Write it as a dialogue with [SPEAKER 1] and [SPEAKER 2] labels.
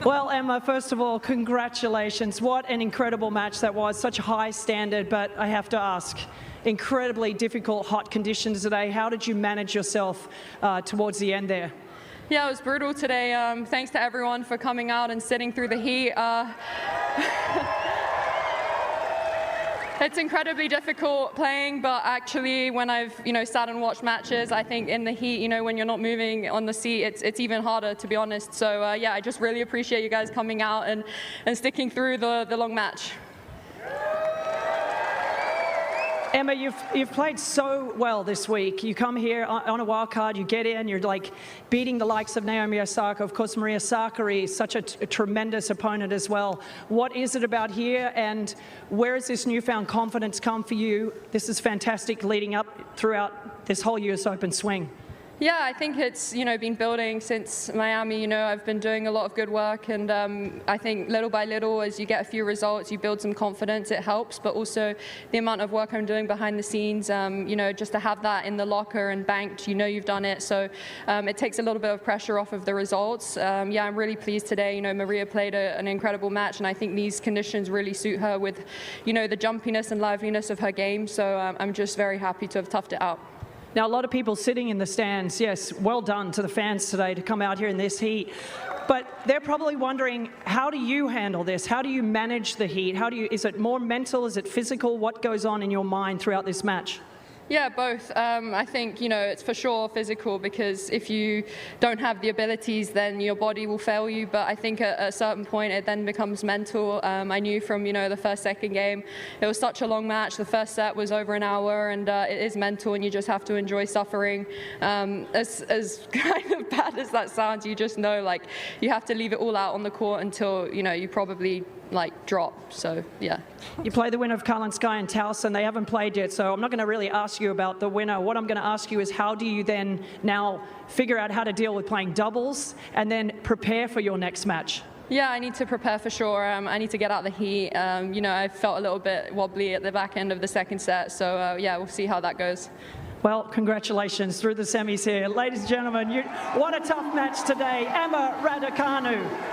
[SPEAKER 1] Well, Emma, first of all, congratulations. What an incredible match that was. Such a high standard, but I have to ask, incredibly difficult, hot conditions today. How did you manage yourself towards the end there?
[SPEAKER 2] Yeah, it was brutal today. Thanks to everyone for coming out and sitting through the heat. It's incredibly difficult playing, but actually when I've sat and watched matches, I think in the heat, when you're not moving on the seat, it's even harder, to be honest. So yeah, I just really appreciate you guys coming out and sticking through the long match.
[SPEAKER 1] Emma, you've played so well this week. You come here on a wild card, you get in, you're like beating the likes of Naomi Osaka. Of course, Maria Sakkari is such a tremendous opponent as well. What is it about here, and where has this newfound confidence come for you? This is fantastic leading up throughout this whole US Open swing.
[SPEAKER 2] Yeah, I think it's been building since Miami. I've been doing a lot of good work, and I think little by little, as you get a few results, you build some confidence. It helps, but also the amount of work I'm doing behind the scenes. Just to have that in the locker and banked, you've done it. So it takes a little bit of pressure off of the results. Yeah, I'm really pleased today. Maria played an incredible match, and I think these conditions really suit her with, the jumpiness and liveliness of her game. So I'm just very happy to have toughed it out.
[SPEAKER 1] Now, a lot of people sitting in the stands, yes, well done to the fans today to come out here in this heat. But they're probably wondering, how do you handle this? How do you manage the heat? Is it more mental? Is it physical? What goes on in your mind throughout this match?
[SPEAKER 2] Yeah, both. I think, it's for sure physical, because if you don't have the abilities, then your body will fail you. But I think at a certain point, it then becomes mental. I knew from, the first, second game, it was such a long match. The first set was over an hour, and it is mental, and you just have to enjoy suffering. As kind of bad as that sounds, you just know, you have to leave it all out on the court until, you probably drop. So yeah.
[SPEAKER 1] You play the winner of Kalinskaya and Towson. They haven't played yet, so I'm not going to really ask you about the winner. What I'm going to ask you is, how do you then now figure out how to deal with playing doubles and then prepare for your next match?
[SPEAKER 2] Yeah, I need to prepare for sure. I need to get out the heat. I felt a little bit wobbly at the back end of the second set, so yeah, we'll see how that goes.
[SPEAKER 1] Well, congratulations through the semis here. Ladies and gentlemen, what a tough match today. Emma Raducanu.